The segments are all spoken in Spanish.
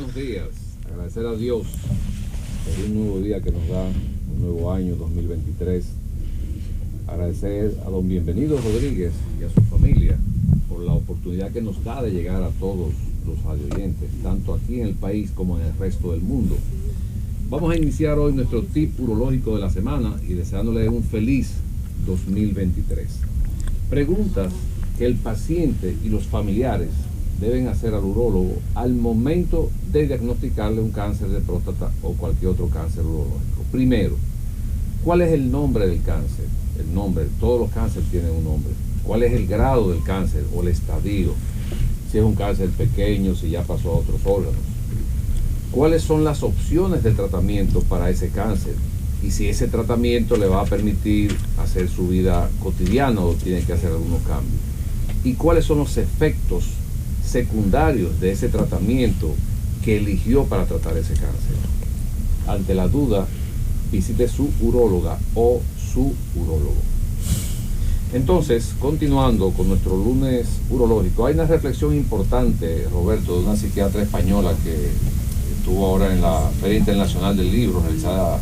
buenos días. Agradecer a Dios por un nuevo día que nos da, un nuevo año 2023. Agradecer a don Bienvenido Rodríguez y a su familia por la oportunidad que nos da de llegar a todos los radioyentes, tanto aquí en el país como en el resto del mundo. Vamos a iniciar hoy nuestro tip urológico de la semana y deseándole un feliz 2023. Preguntas que el paciente y los familiares deben hacer al urólogo al momento de diagnosticarle un cáncer de próstata o cualquier otro cáncer urológico. Primero, ¿cuál es el nombre del cáncer? El nombre, todos los cánceres tienen un nombre. ¿Cuál es el grado del cáncer o el estadio? Si es un cáncer pequeño, si ya pasó a otros órganos. ¿Cuáles son las opciones de tratamiento para ese cáncer? Y si ese tratamiento le va a permitir hacer su vida cotidiana o tiene que hacer algunos cambios. ¿Y cuáles son los efectos secundarios de ese tratamiento que eligió para tratar ese cáncer? Ante la duda, visite su uróloga o su urólogo. Entonces, continuando con nuestro lunes urológico, hay una reflexión importante, Roberto, de una psiquiatra española que estuvo ahora en la Feria Internacional del Libro, realizada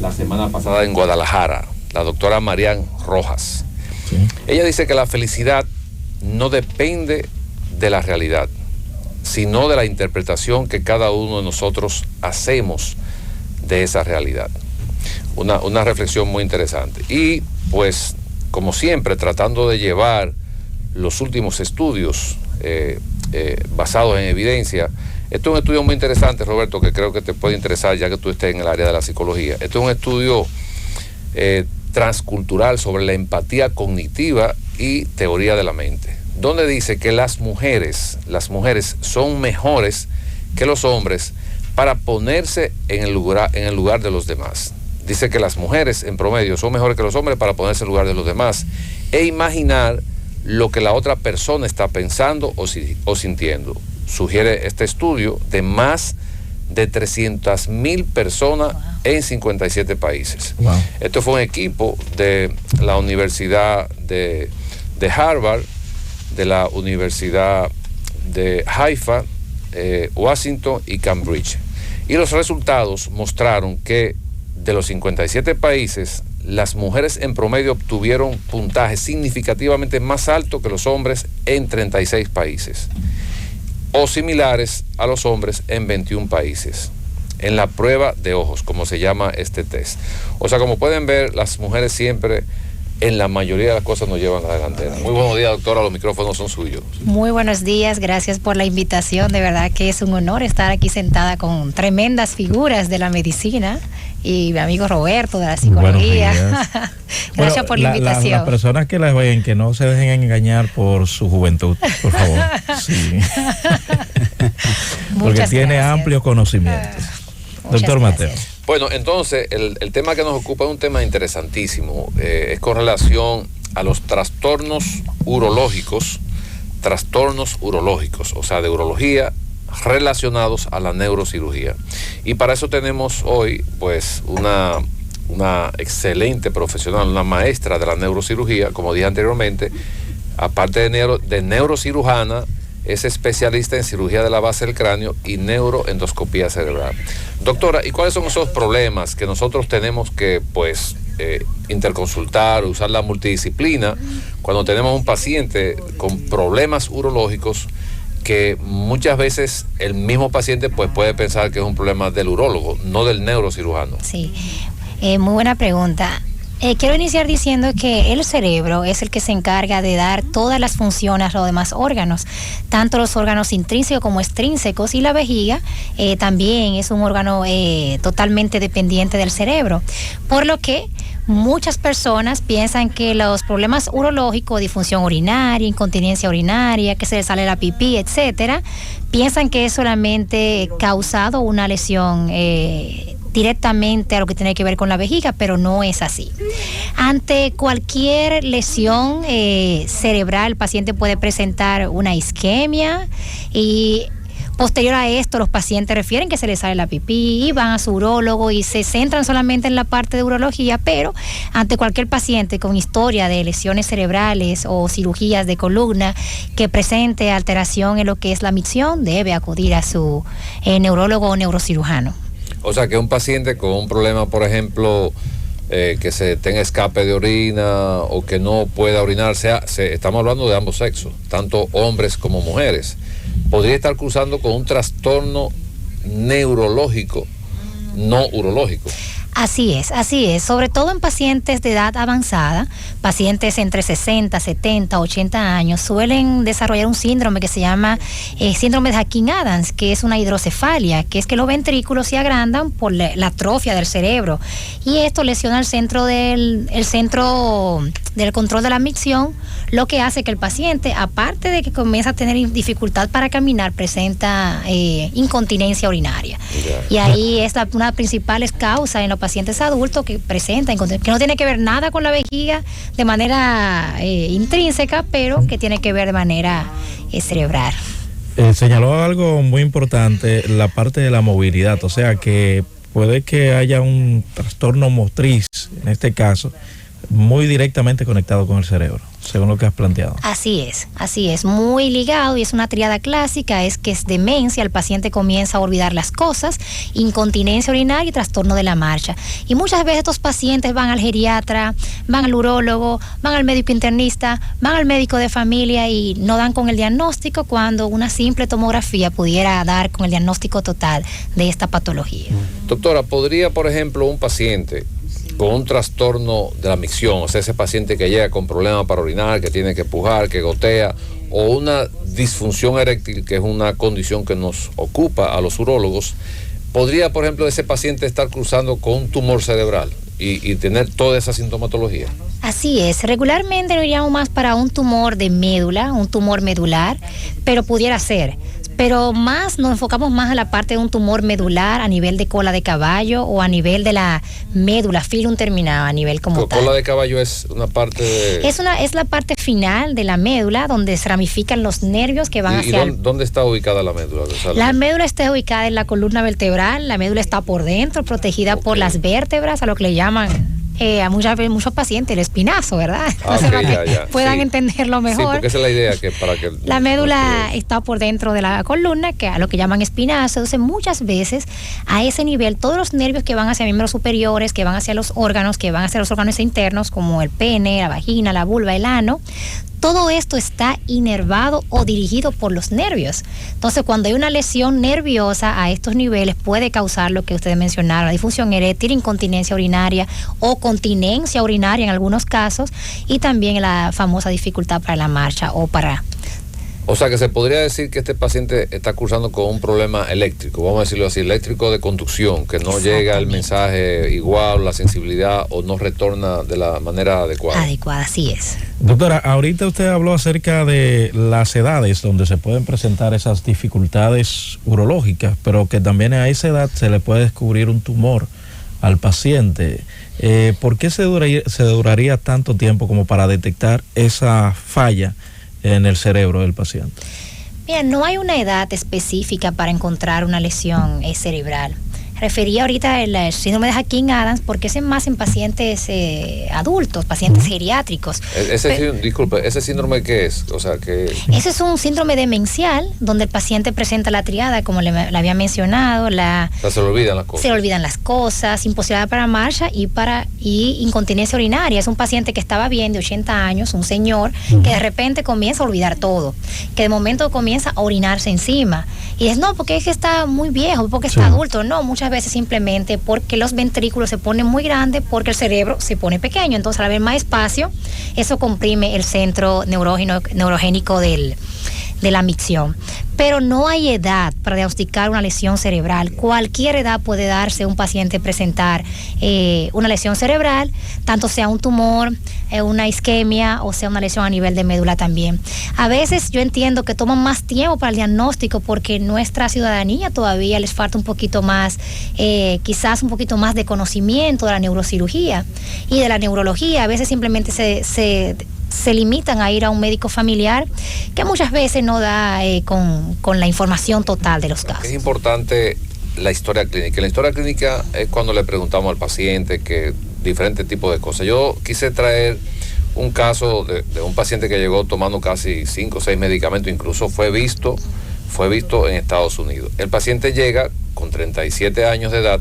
la semana pasada en Guadalajara, la doctora Marian Rojas. Sí. Ella dice que la felicidad no depende de la realidad, sino de la interpretación que cada uno de nosotros hacemos de esa realidad. Una reflexión muy interesante. Y pues, como siempre, tratando de llevar los últimos estudios basados en evidencia. Esto es un estudio muy interesante, Roberto, que creo que te puede interesar ya que tú estés en el área de la psicología. Esto es un estudio transcultural sobre la empatía cognitiva y teoría de la mente, donde dice que las mujeres son mejores que los hombres para ponerse en el lugar de los demás. Dice que las mujeres en promedio son mejores que los hombres para ponerse en el lugar de los demás e imaginar lo que la otra persona está pensando o sintiendo. Sugiere este estudio de más de 300,000 personas en 57 países. Wow. Esto fue un equipo de la Universidad de Harvard, de la Universidad de Haifa, Washington y Cambridge. Y los resultados mostraron que de los 57 países, las mujeres en promedio obtuvieron puntajes significativamente más altos que los hombres en 36 países, o similares a los hombres en 21 países, en la prueba de ojos, como se llama este test. O sea, como pueden ver, las mujeres siempre, en la mayoría de las cosas, nos llevan a la delantera. Muy buenos días, doctora, los micrófonos son suyos. Muy buenos días, gracias por la invitación. De verdad que es un honor estar aquí sentada con tremendas figuras de la medicina y mi amigo Roberto de la psicología. Gracias por la invitación. Las personas que las ven, que no se dejen engañar por su juventud, por favor. Sí. Porque tiene amplios conocimientos. Doctor Mateo. Bueno, entonces, el tema que nos ocupa es un tema interesantísimo. Es con relación a los trastornos urológicos, o sea, de urología, relacionados a la neurocirugía. Y para eso tenemos hoy, pues, una excelente profesional, una maestra de la neurocirugía, como dije anteriormente. Aparte de neurocirujana, es especialista en cirugía de la base del cráneo y neuroendoscopía cerebral. Doctora, ¿y cuáles son esos problemas que nosotros tenemos que, pues, interconsultar, usar la multidisciplina cuando tenemos un paciente con problemas urológicos que muchas veces el mismo paciente, pues, puede pensar que es un problema del urólogo, no del neurocirujano? Sí, muy buena pregunta. Quiero iniciar diciendo que el cerebro es el que se encarga de dar todas las funciones a los demás órganos, tanto los órganos intrínsecos como extrínsecos, y la vejiga también es un órgano totalmente dependiente del cerebro, por lo que muchas personas piensan que los problemas urológicos, disfunción urinaria, incontinencia urinaria, que se les sale la pipí, etcétera, piensan que es solamente causado una lesión directamente a lo que tiene que ver con la vejiga, pero no es así. Ante cualquier lesión cerebral, el paciente puede presentar una isquemia y Posterior a esto, los pacientes refieren que se les sale la pipí y van a su urólogo y se centran solamente en la parte de urología, pero ante cualquier paciente con historia de lesiones cerebrales o cirugías de columna que presente alteración en lo que es la micción, debe acudir a su neurólogo o neurocirujano. O sea, que un paciente con un problema, por ejemplo, que se tenga escape de orina o que no pueda orinar, estamos hablando de ambos sexos, tanto hombres como mujeres, podría estar cruzando con un trastorno neurológico, no urológico. Así es, sobre todo en pacientes de edad avanzada, pacientes entre 60, 70, 80 años, suelen desarrollar un síndrome que se llama síndrome de Hawking-Adams, que es una hidrocefalia, que es que los ventrículos se agrandan por la atrofia del cerebro, y esto lesiona el centro del control de la micción, lo que hace que el paciente, aparte de que comienza a tener dificultad para caminar, presenta incontinencia urinaria. Y ahí es una de las principales causas en los pacientes adultos que presentan, que no tiene que ver nada con la vejiga de manera intrínseca, pero que tiene que ver de manera cerebral. Señaló algo muy importante, la parte de la movilidad, o sea que puede que haya un trastorno motriz, en este caso, muy directamente conectado con el cerebro, según lo que has planteado. Así es, muy ligado, y es una tríada clásica, es que es demencia, el paciente comienza a olvidar las cosas, incontinencia urinaria y trastorno de la marcha. Y muchas veces estos pacientes van al geriatra, van al urólogo, van al médico internista, van al médico de familia y no dan con el diagnóstico, cuando una simple tomografía pudiera dar con el diagnóstico total de esta patología. Doctora, ¿podría, por ejemplo, un paciente con un trastorno de la micción, o sea, ese paciente que llega con problemas para orinar, que tiene que pujar, que gotea, o una disfunción eréctil, que es una condición que nos ocupa a los urólogos, podría, por ejemplo, ese paciente estar cruzando con un tumor cerebral y tener toda esa sintomatología? Así es, regularmente nos iríamos más para un tumor de médula, un tumor medular, pero pudiera ser. Pero nos enfocamos más a la parte de un tumor medular a nivel de cola de caballo o a nivel de la médula, filum terminado, a nivel como tal. Cola de caballo es una parte de... Es la parte final de la médula donde se ramifican los nervios que van hacia... ¿Y dónde está ubicada la médula? La médula está ubicada en la columna vertebral, la médula está por dentro, protegida por las vértebras, a lo que le llaman... a muchos pacientes el espinazo, ¿verdad? Para que puedan entenderlo mejor. Sí, porque esa es la idea, que para que... La médula está por dentro de la columna, que a lo que llaman espinazo. Entonces, muchas veces, a ese nivel, todos los nervios que van hacia miembros superiores, que van hacia los órganos, que van hacia los órganos internos, como el pene, la vagina, la vulva, el ano, todo esto está inervado o dirigido por los nervios. Entonces, cuando hay una lesión nerviosa a estos niveles, puede causar lo que ustedes mencionaron, la disfunción eréctil, incontinencia urinaria o continencia urinaria en algunos casos, y también la famosa dificultad para la marcha o para... O sea, que se podría decir que este paciente está cursando con un problema eléctrico, vamos a decirlo así, eléctrico de conducción, que no llega el mensaje igual, la sensibilidad, o no retorna de la manera adecuada. Adecuada, así es. Doctora, ahorita usted habló acerca de las edades donde se pueden presentar esas dificultades urológicas, pero que también a esa edad se le puede descubrir un tumor al paciente. ¿Por qué se duraría tanto tiempo como para detectar esa falla en el cerebro del paciente? Mira, no hay una edad específica para encontrar una lesión cerebral. Refería ahorita al síndrome de Hawking-Adams porque es más en pacientes adultos, pacientes geriátricos. Disculpe, ¿ese síndrome qué es? O sea, que... Ese es un síndrome demencial donde el paciente presenta la triada, como le había mencionado, se le olvidan las cosas. Se le olvidan las cosas, imposibilidad para marcha y incontinencia urinaria. Es un paciente que estaba bien, de 80 años, un señor, que de repente comienza a olvidar todo, que de momento comienza a orinarse encima. Y es no, porque es que está muy viejo, porque está adulto. No, muchas veces simplemente porque los ventrículos se ponen muy grandes, porque el cerebro se pone pequeño. Entonces, al haber más espacio, eso comprime el centro neurogénico de la micción. Pero no hay edad para diagnosticar una lesión cerebral. Cualquier edad puede darse un paciente presentar una lesión cerebral, tanto sea un tumor, una isquemia o sea una lesión a nivel de médula también. A veces yo entiendo que toman más tiempo para el diagnóstico porque nuestra ciudadanía todavía les falta un poquito más, quizás un poquito más de conocimiento de la neurocirugía y de la neurología. A veces simplemente se se limitan a ir a un médico familiar que muchas veces no da con la información total de los casos. Es importante la historia clínica. La historia clínica es cuando le preguntamos al paciente que diferentes tipos de cosas. Yo quise traer un caso de un paciente que llegó tomando casi 5 o 6 medicamentos, incluso fue visto en Estados Unidos. El paciente llega con 37 años de edad.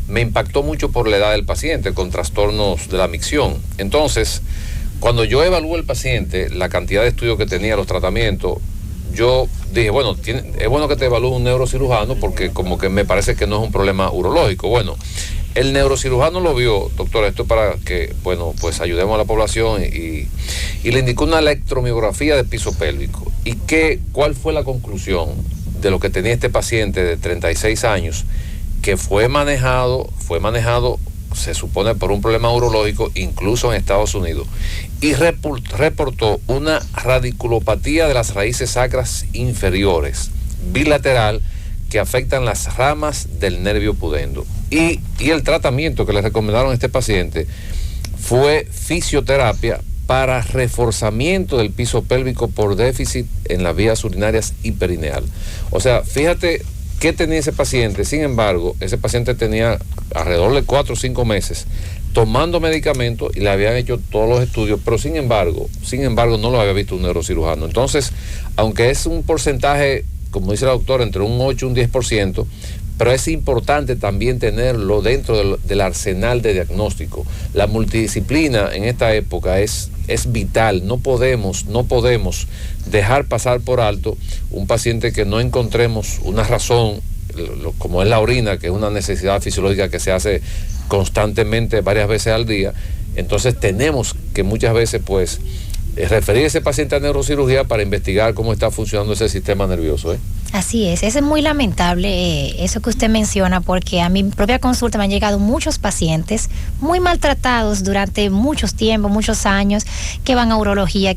Me impactó mucho por la edad del paciente, con trastornos de la micción. Entonces, cuando yo evalué al paciente, la cantidad de estudios que tenía, los tratamientos, yo dije, bueno, es bueno que te evalúe un neurocirujano porque como que me parece que no es un problema urológico. Bueno, el neurocirujano lo vio, doctora, esto para que, bueno, pues ayudemos a la población y le indicó una electromiografía de piso pélvico. ¿Y cuál fue la conclusión de lo que tenía este paciente de 36 años, que fue manejado, se supone, por un problema urológico, incluso en Estados Unidos, y reportó una radiculopatía de las raíces sacras inferiores, bilateral, que afectan las ramas del nervio pudendo? Y el tratamiento que le recomendaron a este paciente fue fisioterapia para reforzamiento del piso pélvico por déficit en las vías urinarias y perineal. O sea, fíjate qué tenía ese paciente. Sin embargo, ese paciente tenía alrededor de 4 o 5 meses tomando medicamentos y le habían hecho todos los estudios, pero sin embargo no lo había visto un neurocirujano. Entonces, aunque es un porcentaje, como dice la doctora, entre un 8 y un 10%, pero es importante también tenerlo dentro del arsenal de diagnóstico. La multidisciplina en esta época es vital. No podemos dejar pasar por alto un paciente que no encontremos una razón, como es la orina, que es una necesidad fisiológica que se hace constantemente varias veces al día. Entonces tenemos que muchas veces pues referir a ese paciente a neurocirugía para investigar cómo está funcionando ese sistema nervioso. Así es muy lamentable eso que usted menciona, porque a mi propia consulta me han llegado muchos pacientes muy maltratados durante muchos años, que van a urología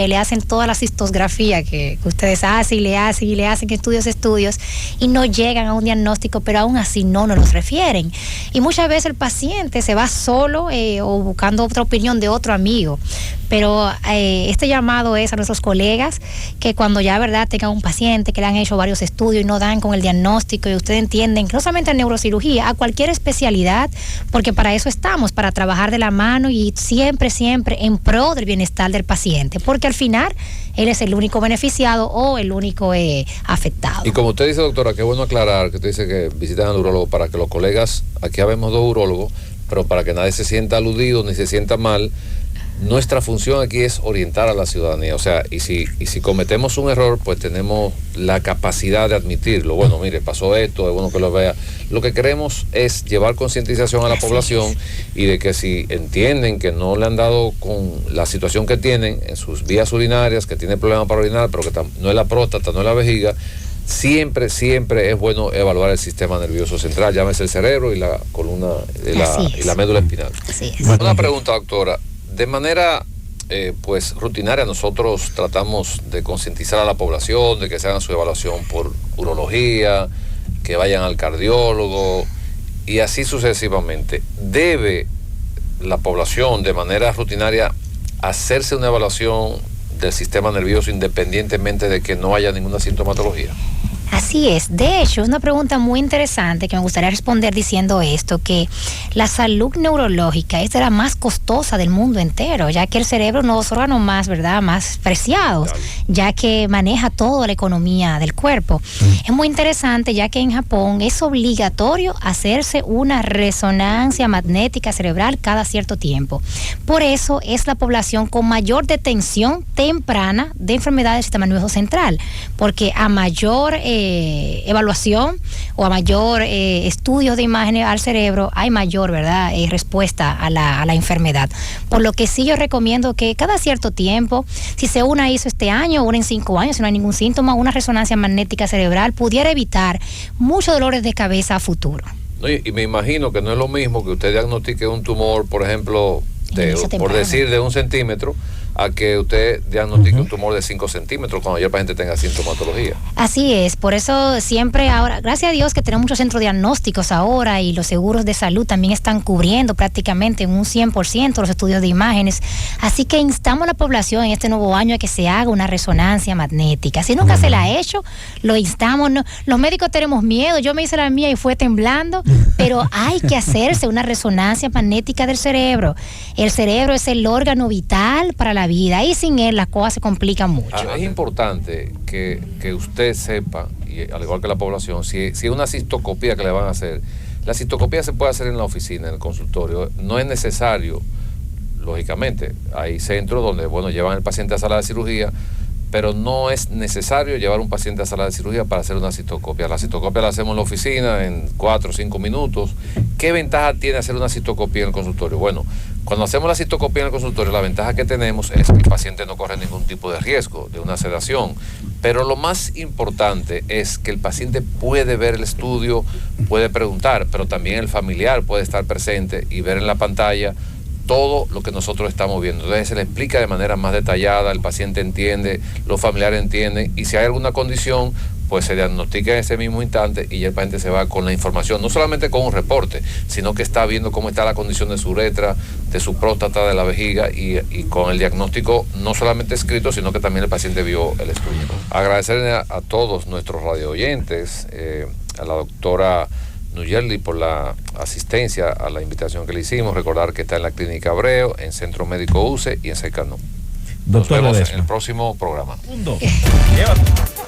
y le hacen toda la cistografía que ustedes hacen y le hacen estudios y no llegan a un diagnóstico, pero aún así no nos los refieren. Y muchas veces el paciente se va solo o buscando otra opinión de otro amigo. Pero este llamado es a nuestros colegas que cuando ya, verdad, tengan un paciente que le han hecho varios estudios y no dan con el diagnóstico, y ustedes entienden que no solamente en neurocirugía, a cualquier especialidad, porque para eso estamos, para trabajar de la mano y siempre en pro del bienestar del paciente, porque al final él es el único beneficiado o el único afectado. Y como usted dice, doctora, qué bueno aclarar que usted dice que visitan al urólogo para que los colegas, aquí habemos 2 urólogos, pero para que nadie se sienta aludido ni se sienta mal. Nuestra función aquí es orientar a la ciudadanía, o sea, y si cometemos un error, pues tenemos la capacidad de admitirlo. Bueno, mire, pasó esto, es bueno que lo vea. Lo que queremos es llevar concientización a la población y de que si entienden que no le han dado con la situación que tienen en sus vías urinarias, que tiene problemas para orinar, pero que no es la próstata, no es la vejiga, siempre es bueno evaluar el sistema nervioso central, llámese el cerebro y la columna y la médula espinal. Así es. Una pregunta, doctora. De manera pues rutinaria nosotros tratamos de concientizar a la población de que se hagan su evaluación por urología, que vayan al cardiólogo y así sucesivamente. ¿Debe la población de manera rutinaria hacerse una evaluación del sistema nervioso independientemente de que no haya ninguna sintomatología? Así es. De hecho, es una pregunta muy interesante que me gustaría responder diciendo esto, que la salud neurológica es de la más costosa del mundo entero, ya que el cerebro es uno de los órganos más, ¿verdad?, más preciados, ya que maneja toda la economía del cuerpo. Es muy interesante, ya que en Japón es obligatorio hacerse una resonancia magnética cerebral cada cierto tiempo. Por eso es la población con mayor detención temprana de enfermedades del sistema nervioso central, porque a mayor evaluación o a mayor estudios de imágenes al cerebro, hay mayor, ¿verdad?, respuesta a la enfermedad. Por lo que sí yo recomiendo que cada cierto tiempo, si se una hizo este año, una en 5 años, si no hay ningún síntoma, una resonancia magnética cerebral pudiera evitar muchos dolores de cabeza a futuro. No, y me imagino que no es lo mismo que usted diagnostique un tumor, por ejemplo, por decir, de 1 centímetro, a que usted diagnostique un tumor de 5 centímetros cuando ya el paciente tenga sintomatología. Así es, por eso siempre ahora, gracias a Dios que tenemos muchos centros diagnósticos ahora y los seguros de salud también están cubriendo prácticamente en un 100% los estudios de imágenes. Así que instamos a la población en este nuevo año a que se haga una resonancia magnética. Si nunca se la ha hecho, lo instamos. No, los médicos tenemos miedo, yo me hice la mía y fue temblando, pero hay que hacerse una resonancia magnética del cerebro. El cerebro es el órgano vital para la vida y sin él las cosas se complican mucho. Es importante que usted sepa, y al igual que la población, si es una cistoscopía que le van a hacer, la cistoscopía se puede hacer en la oficina, en el consultorio, no es necesario, lógicamente, hay centros donde, llevan al paciente a sala de cirugía, pero no es necesario llevar un paciente a sala de cirugía para hacer una cistoscopia. La cistoscopia la hacemos en la oficina en 4 o 5 minutos. ¿Qué ventaja tiene hacer una cistoscopia en el consultorio? Bueno, cuando hacemos la cistoscopia en el consultorio, la ventaja que tenemos es que el paciente no corre ningún tipo de riesgo de una sedación. Pero lo más importante es que el paciente puede ver el estudio, puede preguntar, pero también el familiar puede estar presente y ver en la pantalla todo lo que nosotros estamos viendo. Entonces se le explica de manera más detallada, el paciente entiende, los familiares entienden, y si hay alguna condición, pues se diagnostica en ese mismo instante y ya el paciente se va con la información, no solamente con un reporte, sino que está viendo cómo está la condición de su uretra, de su próstata, de la vejiga, y con el diagnóstico no solamente escrito, sino que también el paciente vio el estudio. Agradecerle a todos nuestros radio oyentes, a la doctora Nuyeli por la asistencia a la invitación que le hicimos. Recordar que está en la Clínica Abreu, en Centro Médico UCE y en Secano. Nos vemos en el próximo programa. Llévate.